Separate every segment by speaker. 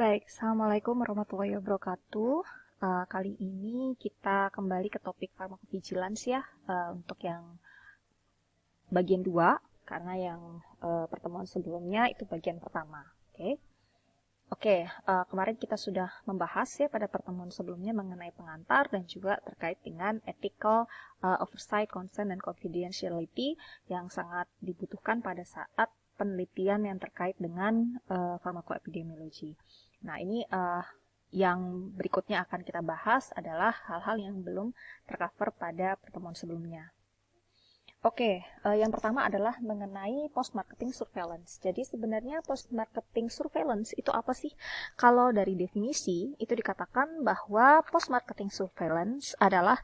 Speaker 1: Baik, Assalamualaikum warahmatullahi wabarakatuh. Kali ini kita kembali ke topik pharmacovigilance ya, untuk yang bagian 2, karena yang pertemuan sebelumnya itu bagian pertama. Oke, kemarin kita sudah membahas ya pada pertemuan sebelumnya mengenai pengantar dan juga terkait dengan ethical oversight, consent, dan confidentiality yang sangat dibutuhkan pada saat penelitian yang terkait dengan farmakoepidemiologi. Nah, ini yang berikutnya akan kita bahas adalah hal-hal yang belum tercover pada pertemuan sebelumnya. Oke, yang pertama adalah mengenai post-marketing surveillance. Jadi sebenarnya post-marketing surveillance itu apa sih? Kalau dari definisi, itu dikatakan bahwa post-marketing surveillance adalah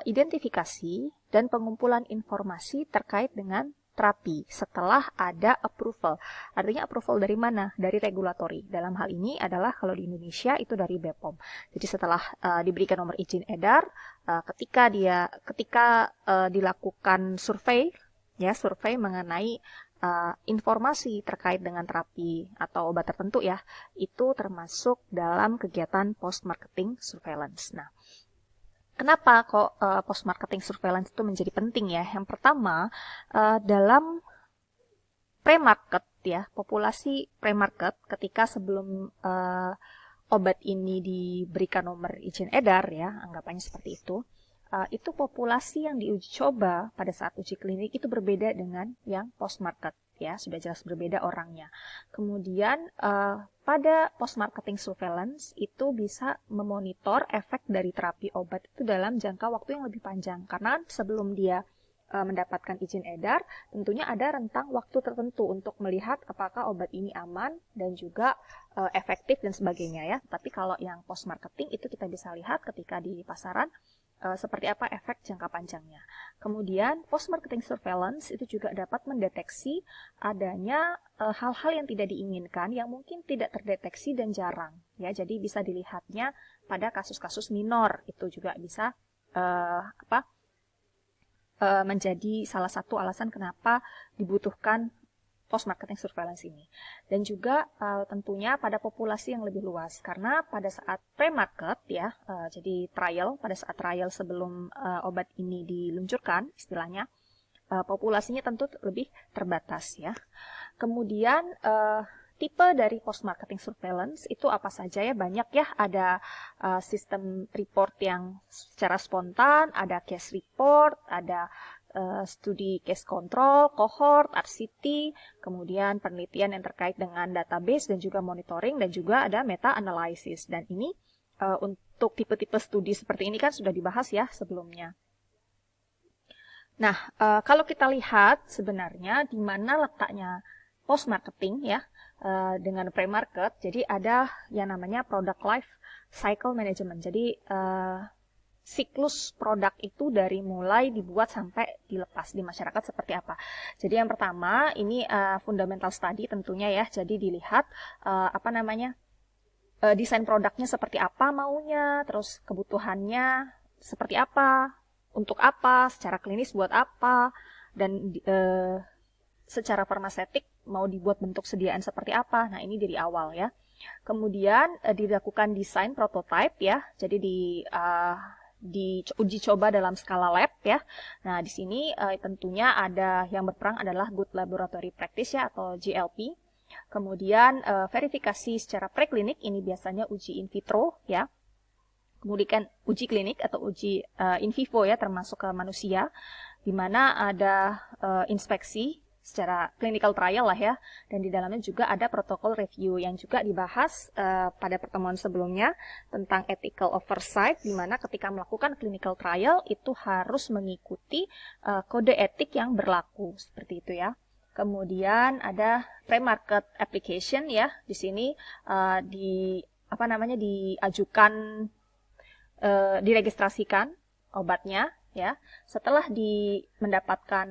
Speaker 1: identifikasi dan pengumpulan informasi terkait dengan terapi setelah ada approval. Artinya approval dari mana? Dari regulatory. Dalam hal ini adalah kalau di Indonesia itu dari BPOM. Jadi setelah diberikan nomor izin edar, ketika dilakukan survei mengenai informasi terkait dengan terapi atau obat tertentu ya, itu termasuk dalam kegiatan post-marketing surveillance. Nah, kenapa kok post-marketing surveillance itu menjadi penting ya? Yang pertama, dalam pre-market ya, populasi pre-market ketika sebelum obat ini diberikan nomor izin edar ya, anggapannya seperti itu populasi yang diuji coba pada saat uji klinik itu berbeda dengan yang post-market ya, sudah jelas berbeda orangnya. Kemudian pada post-marketing surveillance itu bisa memonitor efek dari terapi obat itu dalam jangka waktu yang lebih panjang, karena sebelum dia mendapatkan izin edar, tentunya ada rentang waktu tertentu untuk melihat apakah obat ini aman dan juga efektif dan sebagainya ya. Tapi kalau yang post marketing itu kita bisa lihat ketika di pasaran seperti apa efek jangka panjangnya. Kemudian post marketing surveillance itu juga dapat mendeteksi adanya hal-hal yang tidak diinginkan yang mungkin tidak terdeteksi dan jarang ya. Jadi bisa dilihatnya pada kasus-kasus minor, itu juga bisa menjadi salah satu alasan kenapa dibutuhkan post-marketing surveillance ini. Dan juga tentunya pada populasi yang lebih luas, karena pada saat pre-market ya, jadi trial, pada saat trial sebelum obat ini diluncurkan, istilahnya, populasinya tentu lebih terbatas ya. Kemudian tipe dari post-marketing surveillance itu apa saja ya? Banyak ya, ada sistem report yang secara spontan, ada case report, ada studi case control, cohort, RCT, kemudian penelitian yang terkait dengan database dan juga monitoring, dan juga ada meta-analysis. Dan ini untuk tipe-tipe studi seperti ini kan sudah dibahas ya sebelumnya. Nah, kalau kita lihat sebenarnya di mana letaknya post-marketing ya, dengan pre-market, jadi ada yang namanya product life cycle management. Jadi siklus produk itu dari mulai dibuat sampai dilepas di masyarakat seperti apa. Jadi yang pertama ini fundamental study tentunya ya. Jadi dilihat desain produknya seperti apa maunya, terus kebutuhannya seperti apa, untuk apa, secara klinis buat apa, dan secara farmaseutik mau dibuat bentuk sediaan seperti apa. Nah, ini dari awal ya. Kemudian dilakukan desain prototype ya. Jadi diuji coba dalam skala lab ya. Nah, di sini tentunya ada yang berperan adalah Good Laboratory Practice ya, atau GLP. Kemudian verifikasi secara preklinik, ini biasanya uji in vitro ya. Kemudian uji klinik atau uji in vivo ya, termasuk ke manusia, di mana ada inspeksi secara clinical trial lah ya, dan di dalamnya juga ada protokol review yang juga dibahas pada pertemuan sebelumnya tentang ethical oversight, di mana ketika melakukan clinical trial itu harus mengikuti kode etik yang berlaku seperti itu ya. Kemudian ada pre-market application ya, di sini diajukan, diregistrasikan obatnya ya. Setelah mendapatkan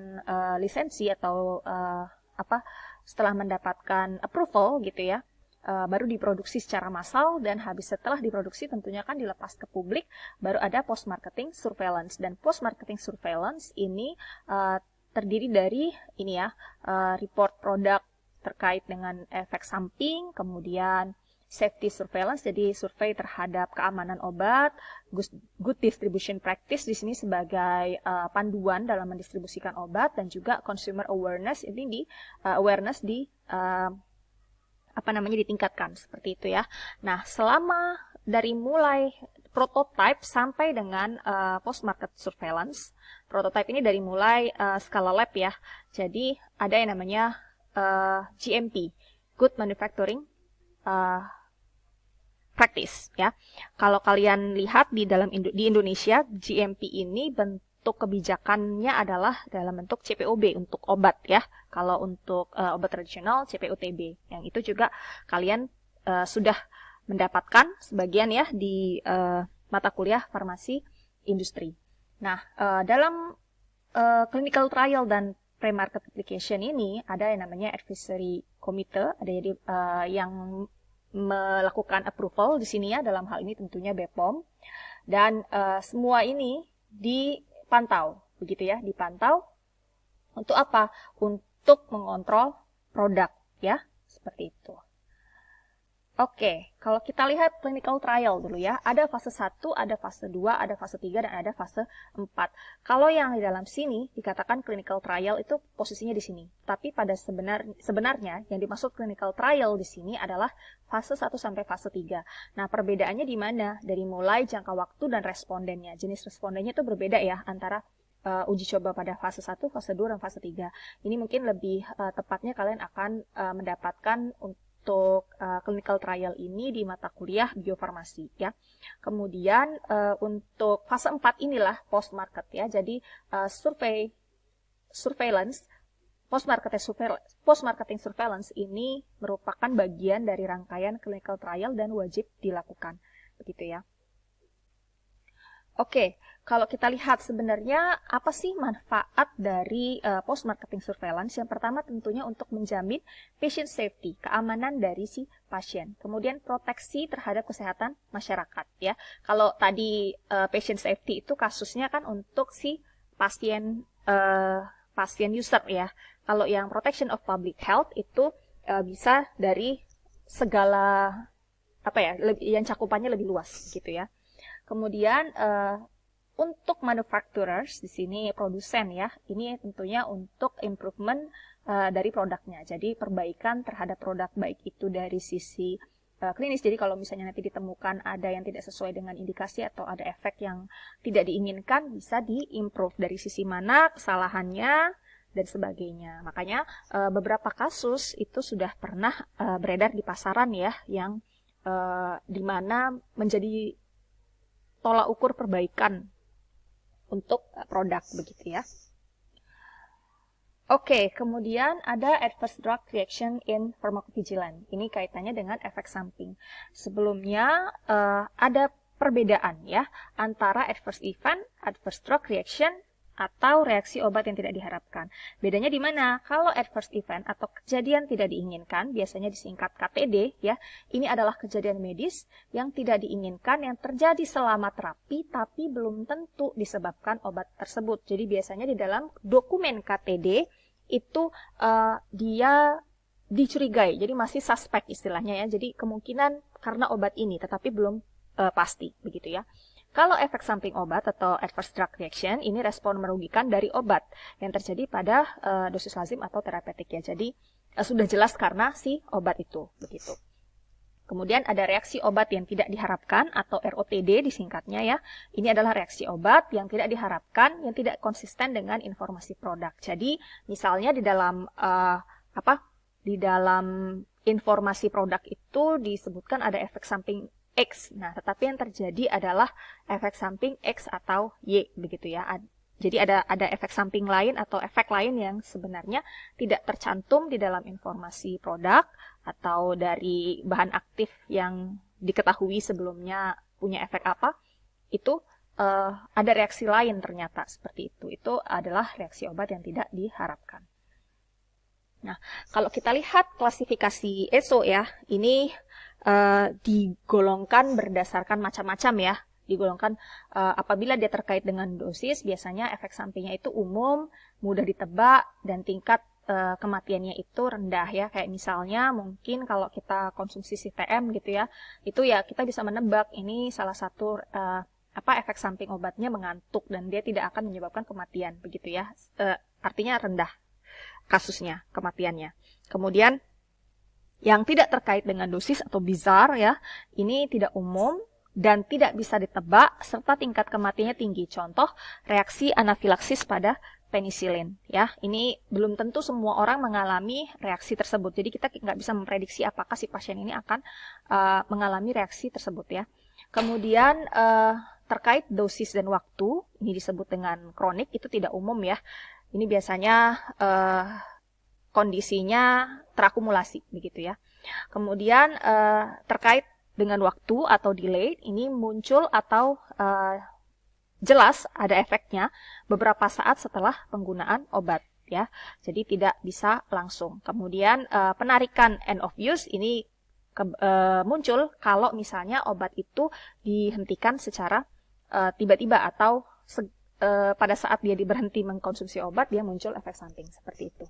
Speaker 1: lisensi atau setelah mendapatkan approval gitu ya, baru diproduksi secara massal, dan setelah diproduksi tentunya kan dilepas ke publik, baru ada post marketing surveillance. Dan post marketing surveillance ini terdiri dari ini ya, report produk terkait dengan efek samping, kemudian safety surveillance, jadi survei terhadap keamanan obat, good distribution practice di sini sebagai panduan dalam mendistribusikan obat, dan juga consumer awareness, ini awareness ditingkatkan seperti itu ya. Nah, selama dari mulai prototype sampai dengan post market surveillance. Prototype ini dari mulai skala lab ya. Jadi ada yang namanya GMP, Good Manufacturing Practice ya. Kalau kalian lihat di Indonesia, GMP ini bentuk kebijakannya adalah dalam bentuk CPOB untuk obat ya. Kalau untuk obat tradisional CPOTB. Yang itu juga kalian sudah mendapatkan sebagian ya di mata kuliah farmasi industri. Nah, dalam clinical trial dan pre-market application ini ada yang namanya advisory committee, ada yang melakukan approval di sini ya, dalam hal ini tentunya BPOM, dan semua ini dipantau, begitu ya, dipantau untuk apa? Untuk mengontrol produk ya, seperti itu. Oke, kalau kita lihat clinical trial dulu ya, ada fase 1, ada fase 2, ada fase 3, dan ada fase 4. Kalau yang di dalam sini dikatakan clinical trial itu posisinya di sini. Tapi pada sebenarnya yang dimaksud clinical trial di sini adalah fase 1 sampai fase 3. Nah, perbedaannya di mana? Dari mulai jangka waktu dan respondennya. Jenis respondennya itu berbeda ya antara uji coba pada fase 1, fase 2, dan fase 3. Ini mungkin lebih tepatnya kalian akan mendapatkan untuk clinical trial ini di mata kuliah biofarmasi ya. Kemudian untuk fase 4 inilah post market ya. Jadi surveillance, post marketing surveillance ini merupakan bagian dari rangkaian clinical trial dan wajib dilakukan. Begitu ya. Oke, kalau kita lihat sebenarnya apa sih manfaat dari post-marketing surveillance? Yang pertama tentunya untuk menjamin patient safety, keamanan dari si pasien. Kemudian proteksi terhadap kesehatan masyarakat ya. Kalau tadi patient safety itu kasusnya kan untuk si pasien user ya. Kalau yang protection of public health itu bisa dari segala yang cakupannya lebih luas gitu ya. Kemudian untuk manufacturers di sini produsen ya, ini tentunya untuk improvement dari produknya. Jadi perbaikan terhadap produk baik itu dari sisi klinis. Jadi kalau misalnya nanti ditemukan ada yang tidak sesuai dengan indikasi atau ada efek yang tidak diinginkan, bisa diimprove dari sisi mana kesalahannya dan sebagainya. Makanya beberapa kasus itu sudah pernah beredar di pasaran ya, yang dimana menjadi tolak ukur perbaikan untuk produk begitu ya. Oke, kemudian ada adverse drug reaction in pharmacovigilance. Ini kaitannya dengan efek samping. Sebelumnya ada perbedaan ya antara adverse event, adverse drug reaction, atau reaksi obat yang tidak diharapkan. Bedanya di mana? Kalau adverse event atau kejadian tidak diinginkan, biasanya disingkat KTD ya, ini adalah kejadian medis yang tidak diinginkan yang terjadi selama terapi tapi belum tentu disebabkan obat tersebut. Jadi biasanya di dalam dokumen KTD itu dia dicurigai, jadi masih suspek istilahnya ya. Jadi kemungkinan karena obat ini tetapi belum pasti begitu ya. Kalau efek samping obat atau adverse drug reaction, ini respon merugikan dari obat yang terjadi pada dosis lazim atau terapeutik ya. Jadi sudah jelas karena si obat itu, begitu. Kemudian ada reaksi obat yang tidak diharapkan atau ROTD disingkatnya ya. Ini adalah reaksi obat yang tidak diharapkan, yang tidak konsisten dengan informasi produk. Jadi misalnya di dalam di dalam informasi produk itu disebutkan ada efek samping X. Nah, tetapi yang terjadi adalah efek samping X atau Y, begitu ya. Jadi ada efek samping lain atau efek lain yang sebenarnya tidak tercantum di dalam informasi produk atau dari bahan aktif yang diketahui sebelumnya punya efek apa. Itu ada reaksi lain ternyata seperti itu. Itu adalah reaksi obat yang tidak diharapkan. Nah, kalau kita lihat klasifikasi ESO ya, ini digolongkan berdasarkan macam-macam ya. Digolongkan apabila dia terkait dengan dosis, biasanya efek sampingnya itu umum, mudah ditebak, dan tingkat kematiannya itu rendah ya. Kayak misalnya mungkin kalau kita konsumsi CTM gitu ya, itu ya kita bisa menebak ini salah satu efek samping obatnya mengantuk dan dia tidak akan menyebabkan kematian begitu ya. Artinya rendah kasusnya, kematiannya. Kemudian yang tidak terkait dengan dosis atau bizar ya, ini tidak umum dan tidak bisa ditebak serta tingkat kematiannya tinggi. Contoh reaksi anafilaksis pada penisilin ya, ini belum tentu semua orang mengalami reaksi tersebut, jadi kita nggak bisa memprediksi apakah si pasien ini akan mengalami reaksi tersebut ya. Kemudian terkait dosis dan waktu, ini disebut dengan kronik, itu tidak umum ya, ini biasanya kondisinya terakumulasi begitu ya. Kemudian terkait dengan waktu atau delay, ini muncul atau jelas ada efeknya beberapa saat setelah penggunaan obat ya. Jadi tidak bisa langsung. Kemudian penarikan end of use ini muncul kalau misalnya obat itu dihentikan secara tiba-tiba atau pada saat dia berhenti mengkonsumsi obat dia muncul efek samping seperti itu.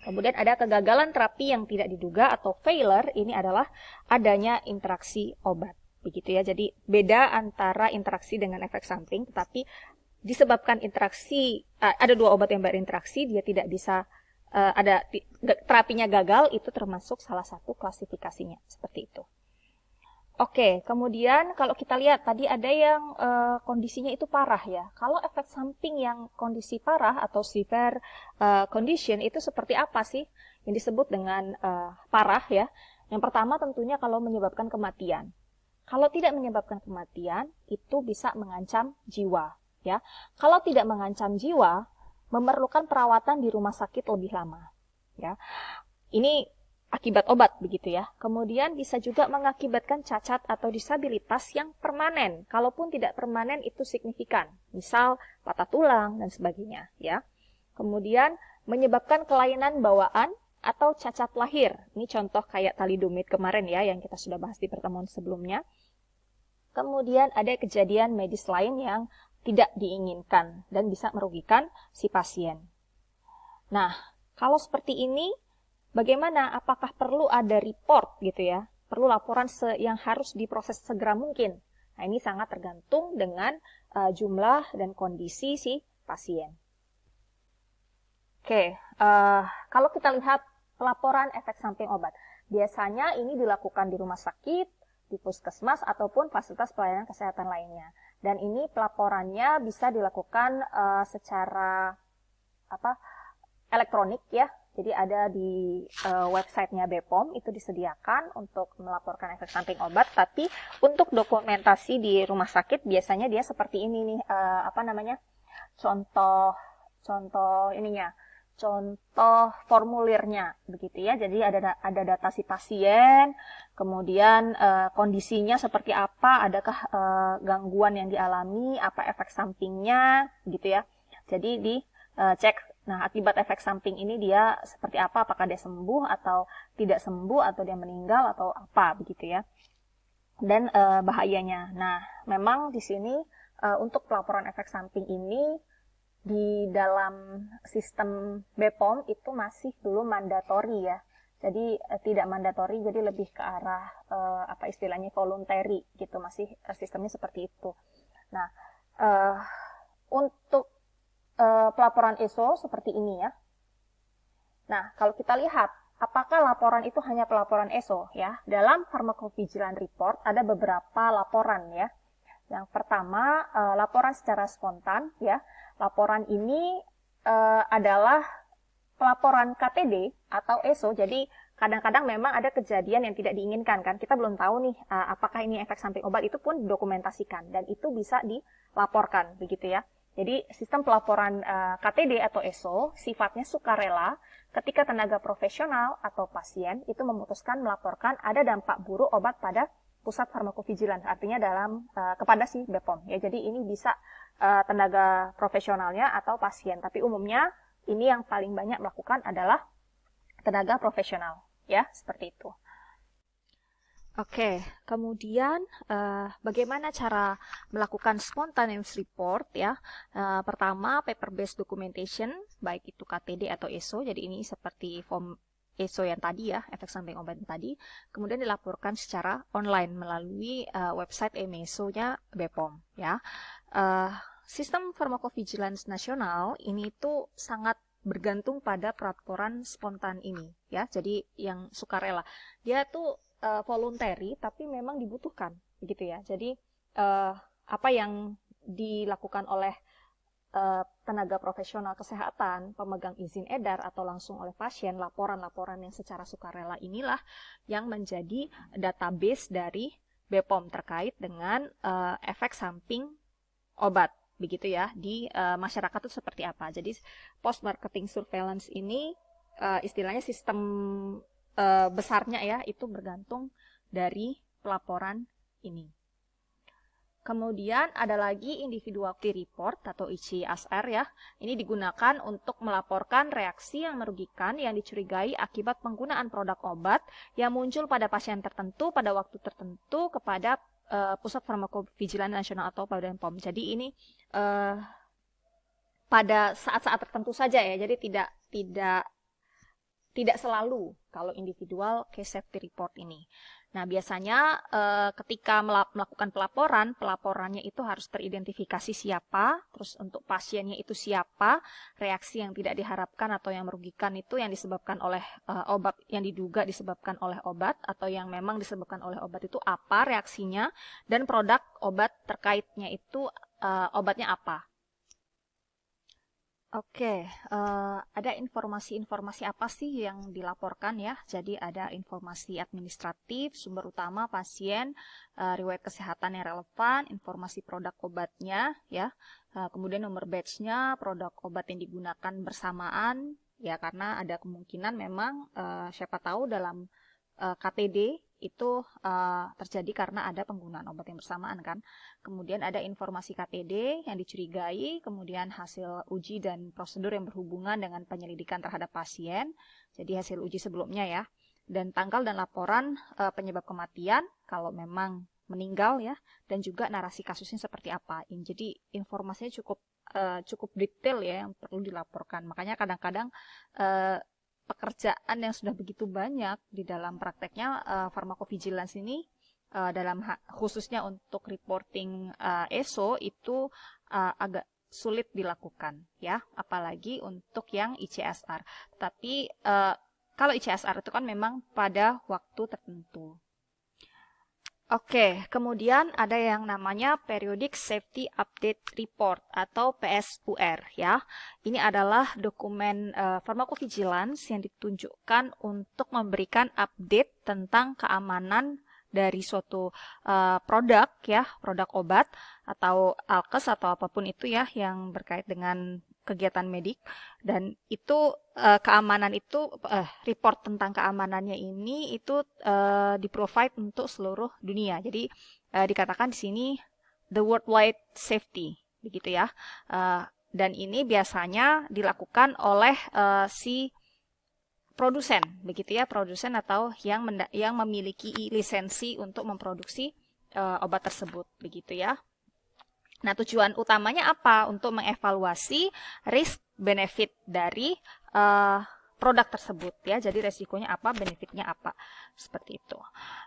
Speaker 1: Kemudian ada kegagalan terapi yang tidak diduga atau failure, ini adalah adanya interaksi obat. Begitu ya, jadi beda antara interaksi dengan efek samping, tetapi disebabkan interaksi, ada dua obat yang berinteraksi, dia tidak bisa, terapinya gagal, itu termasuk salah satu klasifikasinya, seperti itu. Oke, kemudian kalau kita lihat, tadi ada yang kondisinya itu parah ya. Kalau efek samping yang kondisi parah atau severe condition, itu seperti apa sih yang disebut dengan parah ya? Yang pertama tentunya kalau menyebabkan kematian. Kalau tidak menyebabkan kematian, itu bisa mengancam jiwa. Ya, kalau tidak mengancam jiwa, memerlukan perawatan di rumah sakit lebih lama. Ya, ini akibat obat begitu ya. Kemudian bisa juga mengakibatkan cacat atau disabilitas yang permanen. Kalaupun tidak permanen itu signifikan. Misal patah tulang dan sebagainya. Ya. Kemudian menyebabkan kelainan bawaan atau cacat lahir. Ini contoh kayak thalidomid kemarin ya, yang kita sudah bahas di pertemuan sebelumnya. Kemudian ada kejadian medis lain yang tidak diinginkan dan bisa merugikan si pasien. Nah, kalau seperti ini, bagaimana? Apakah perlu ada report gitu ya? Perlu laporan yang harus diproses segera mungkin. Nah, ini sangat tergantung dengan jumlah dan kondisi si pasien. Oke, kalau kita lihat pelaporan efek samping obat, biasanya ini dilakukan di rumah sakit, di puskesmas, ataupun fasilitas pelayanan kesehatan lainnya. Dan ini pelaporannya bisa dilakukan secara elektronik ya. Jadi ada di websitenya BPOM, itu disediakan untuk melaporkan efek samping obat. Tapi untuk dokumentasi di rumah sakit biasanya dia seperti ini nih, contoh formulirnya begitu ya. Jadi ada data si pasien, kemudian kondisinya seperti apa, adakah gangguan yang dialami, apa efek sampingnya gitu ya. Jadi dicek. Nah, akibat efek samping ini dia seperti apa, apakah dia sembuh atau tidak sembuh, atau dia meninggal atau apa begitu ya. Dan bahayanya. Nah, memang di sini untuk pelaporan efek samping ini di dalam sistem BPOM itu masih belum mandatori ya. Jadi tidak mandatori, jadi lebih ke arah istilahnya voluntary gitu, masih sistemnya seperti itu. Nah, untuk pelaporan ESO seperti ini ya. Nah, kalau kita lihat, apakah laporan itu hanya pelaporan ESO ya? Dalam Pharmacovigilance Report ada beberapa laporan ya. Yang pertama, laporan secara spontan ya. Laporan ini adalah pelaporan KTD atau ESO. Jadi kadang-kadang memang ada kejadian yang tidak diinginkan kan. Kita belum tahu nih apakah ini efek samping obat, itu pun didokumentasikan dan itu bisa dilaporkan begitu ya. Jadi sistem pelaporan KTD atau ESO sifatnya sukarela ketika tenaga profesional atau pasien itu memutuskan melaporkan ada dampak buruk obat pada pusat farmakovigilans, artinya kepada si BPOM ya. Jadi ini bisa tenaga profesionalnya atau pasien, tapi umumnya ini yang paling banyak melakukan adalah tenaga profesional ya, seperti itu. Oke, kemudian bagaimana cara melakukan spontaneous report ya? Pertama, paper-based documentation baik itu KTD atau ESO. Jadi ini seperti form ESO yang tadi ya, efek samping obat yang tadi, kemudian dilaporkan secara online melalui website EMESO-nya BPOM ya. Sistem farmakovigilance nasional ini tuh sangat bergantung pada peraturan spontan ini ya. Jadi yang sukarela. Dia tuh voluntary tapi memang dibutuhkan begitu ya. Jadi apa yang dilakukan oleh tenaga profesional kesehatan, pemegang izin edar atau langsung oleh pasien, laporan-laporan yang secara sukarela inilah yang menjadi database dari BPOM terkait dengan efek samping obat begitu ya di masyarakat itu seperti apa. Jadi post marketing surveillance ini istilahnya sistem besarnya ya itu bergantung dari pelaporan ini. Kemudian ada lagi individuality report atau ICSR ya. Ini digunakan untuk melaporkan reaksi yang merugikan yang dicurigai akibat penggunaan produk obat yang muncul pada pasien tertentu pada waktu tertentu kepada Pusat Farmakovigilans Nasional atau Badan POM. Jadi ini pada saat-saat tertentu saja ya. Jadi tidak selalu kalau individual case safety report ini. Nah, biasanya ketika melakukan pelaporannya itu harus teridentifikasi siapa, terus untuk pasiennya itu siapa, reaksi yang tidak diharapkan atau yang merugikan itu yang disebabkan oleh obat, yang diduga disebabkan oleh obat, atau yang memang disebabkan oleh obat itu apa reaksinya, dan produk obat terkaitnya itu obatnya apa. Oke, ada informasi-informasi apa sih yang dilaporkan ya? Jadi ada informasi administratif, sumber utama pasien, riwayat kesehatan yang relevan, informasi produk obatnya ya, kemudian nomor batch-nya, produk obat yang digunakan bersamaan ya karena ada kemungkinan memang siapa tahu dalam KTD itu terjadi karena ada penggunaan obat yang bersamaan kan. Kemudian ada informasi KTD yang dicurigai, kemudian hasil uji dan prosedur yang berhubungan dengan penyelidikan terhadap pasien. Jadi hasil uji sebelumnya ya. Dan tanggal dan laporan penyebab kematian kalau memang meninggal ya, dan juga narasi kasusnya seperti apa. Jadi informasinya cukup detail ya yang perlu dilaporkan. Makanya kadang-kadang pekerjaan yang sudah begitu banyak di dalam prakteknya farmakovigilance ini dalam khususnya untuk reporting ESO itu agak sulit dilakukan ya, apalagi untuk yang ICSR. Tapi kalau ICSR itu kan memang pada waktu tertentu. Oke, kemudian ada yang namanya Periodic Safety Update Report atau PSUR ya. Ini adalah dokumen farmakovigilance yang ditunjukkan untuk memberikan update tentang keamanan dari suatu produk ya, produk obat atau alkes atau apapun itu ya yang berkait dengan kegiatan medik, dan itu keamanan itu report tentang keamanannya ini itu di-provide untuk seluruh dunia. Jadi dikatakan di sini the worldwide safety begitu ya. Dan ini biasanya dilakukan oleh si produsen begitu ya, produsen atau yang memiliki lisensi untuk memproduksi obat tersebut begitu ya. Nah, tujuan utamanya apa? Untuk mengevaluasi risk benefit dari produk tersebut ya. Jadi resikonya apa, benefitnya apa. Seperti itu.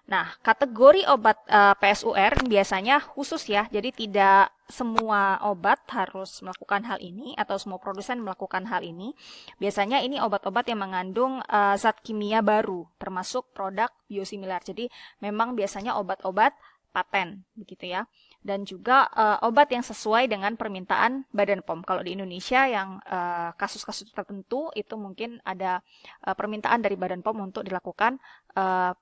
Speaker 1: Nah, kategori obat PSUR biasanya khusus ya. Jadi tidak semua obat harus melakukan hal ini atau semua produsen melakukan hal ini. Biasanya ini obat-obat yang mengandung zat kimia baru, termasuk produk biosimilar. Jadi memang biasanya obat-obat paten begitu ya, dan juga obat yang sesuai dengan permintaan Badan POM. Kalau di Indonesia yang kasus-kasus tertentu itu mungkin ada permintaan dari Badan POM untuk dilakukan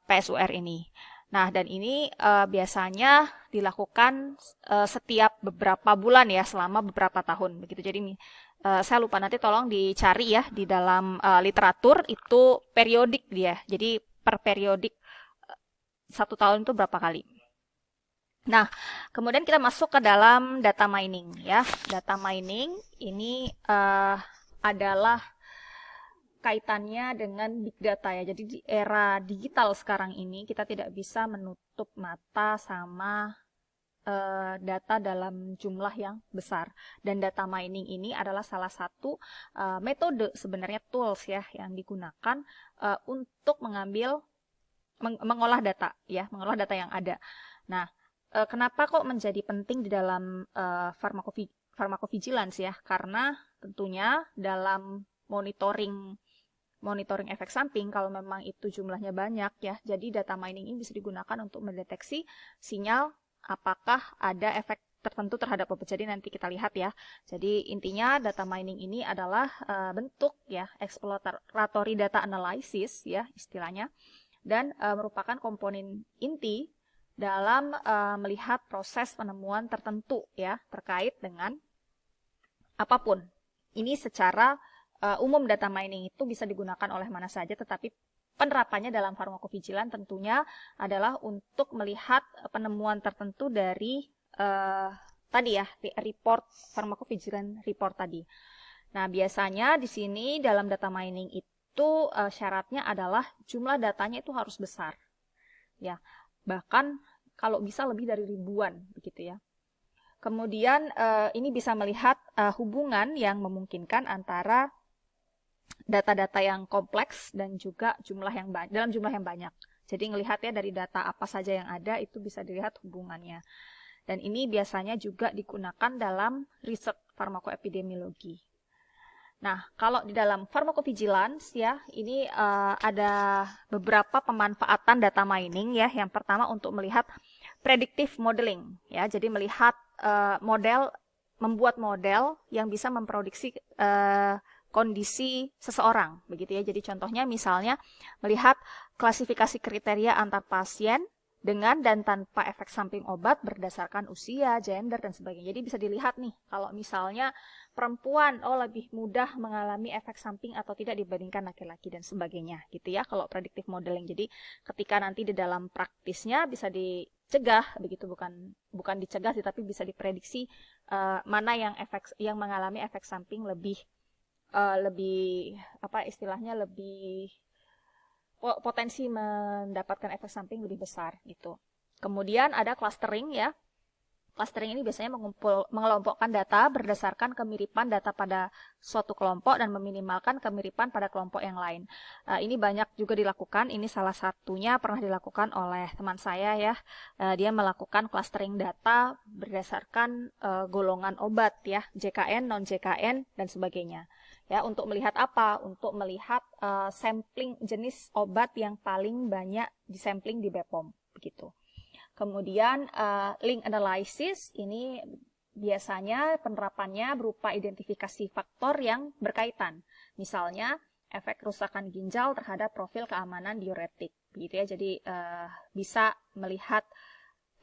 Speaker 1: PSUR ini. Nah, dan ini biasanya dilakukan setiap beberapa bulan ya, selama beberapa tahun begitu. Jadi saya lupa, nanti tolong dicari ya di dalam literatur itu periodik dia. Jadi per periodik 1 tahun itu berapa kali. Nah, kemudian kita masuk ke dalam data mining ya. Data mining ini adalah kaitannya dengan big data ya. Jadi di era digital sekarang ini kita tidak bisa menutup mata sama data dalam jumlah yang besar. Dan data mining ini adalah salah satu metode, sebenarnya tools ya, yang digunakan untuk mengolah data ya, mengolah data yang ada. Nah, kenapa kok menjadi penting di dalam pharmacovigilance ya? Karena tentunya dalam monitoring efek samping, kalau memang itu jumlahnya banyak ya, jadi data mining ini bisa digunakan untuk mendeteksi sinyal apakah ada efek tertentu terhadap obat. Jadi nanti kita lihat ya. Jadi intinya data mining ini adalah bentuk ya exploratory data analysis ya istilahnya, dan merupakan komponen inti dalam melihat proses penemuan tertentu ya terkait dengan apapun. Ini secara umum data mining itu bisa digunakan oleh mana saja, tetapi penerapannya dalam farmakovigilan tentunya adalah untuk melihat penemuan tertentu dari tadi ya, report farmakovigilan report tadi. Nah, biasanya di sini dalam data mining itu syaratnya adalah jumlah datanya itu harus besar. Ya, bahkan kalau bisa lebih dari ribuan begitu ya. Kemudian ini bisa melihat hubungan yang memungkinkan antara data-data yang kompleks dan juga dalam jumlah yang banyak. Jadi ngelihat ya dari data apa saja yang ada itu bisa dilihat hubungannya. Dan ini biasanya juga digunakan dalam riset farmakoepidemiologi. Nah, kalau di dalam pharmacovigilance ya, ini ada beberapa pemanfaatan data mining ya. Yang pertama untuk melihat predictive modeling ya. Jadi melihat membuat model yang bisa memprediksi kondisi seseorang begitu ya. Jadi contohnya misalnya melihat klasifikasi kriteria antar pasien dengan dan tanpa efek samping obat berdasarkan usia, gender dan sebagainya. Jadi bisa dilihat nih kalau misalnya perempuan lebih mudah mengalami efek samping atau tidak dibandingkan laki-laki dan sebagainya gitu ya kalau predictive modeling. Jadi ketika nanti di dalam praktisnya bisa dicegah begitu, bukan dicegah sih tapi bisa diprediksi mana yang mengalami efek samping lebih apa istilahnya lebih potensi mendapatkan efek samping lebih besar gitu. Kemudian ada clustering ya. Clustering ini biasanya mengelompokkan data berdasarkan kemiripan data pada suatu kelompok dan meminimalkan kemiripan pada kelompok yang lain. Ini banyak juga dilakukan. Ini salah satunya pernah dilakukan oleh teman saya ya. Dia melakukan clustering data berdasarkan golongan obat ya, JKN, non-JKN dan sebagainya. Ya, untuk melihat apa? Untuk melihat sampling jenis obat yang paling banyak disampling di BPOM begitu. Kemudian link analysis ini biasanya penerapannya berupa identifikasi faktor yang berkaitan. Misalnya efek kerusakan ginjal terhadap profil keamanan diuretik, begitu ya. Jadi bisa melihat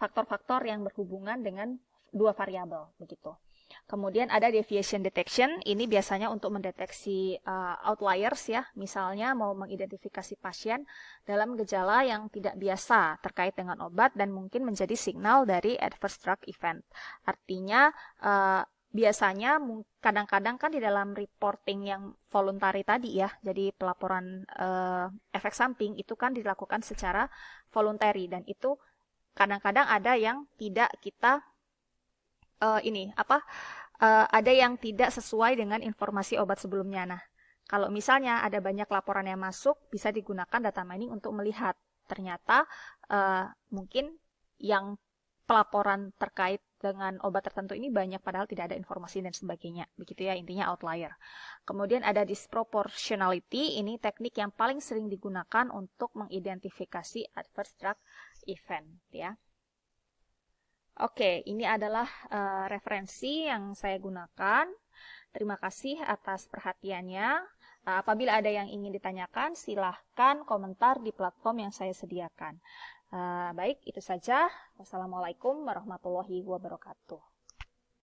Speaker 1: faktor-faktor yang berhubungan dengan dua variabel begitu. Kemudian ada deviation detection, ini biasanya untuk mendeteksi outliers ya, misalnya mau mengidentifikasi pasien dalam gejala yang tidak biasa terkait dengan obat dan mungkin menjadi signal dari adverse drug event. Artinya biasanya kadang-kadang kan di dalam reporting yang voluntary tadi ya, jadi pelaporan efek samping itu kan dilakukan secara voluntary dan itu kadang-kadang ada yang tidak kita ada yang tidak sesuai dengan informasi obat sebelumnya. Nah, kalau misalnya ada banyak laporan yang masuk, bisa digunakan data mining untuk melihat ternyata mungkin yang pelaporan terkait dengan obat tertentu ini banyak padahal tidak ada informasi dan sebagainya. Begitu ya, intinya outlier. Kemudian ada disproportionality, ini teknik yang paling sering digunakan untuk mengidentifikasi adverse drug event ya. Oke, ini adalah referensi yang saya gunakan. Terima kasih atas perhatiannya. Apabila ada yang ingin ditanyakan, silahkan komentar di platform yang saya sediakan. Baik, itu saja. Wassalamualaikum warahmatullahi wabarakatuh.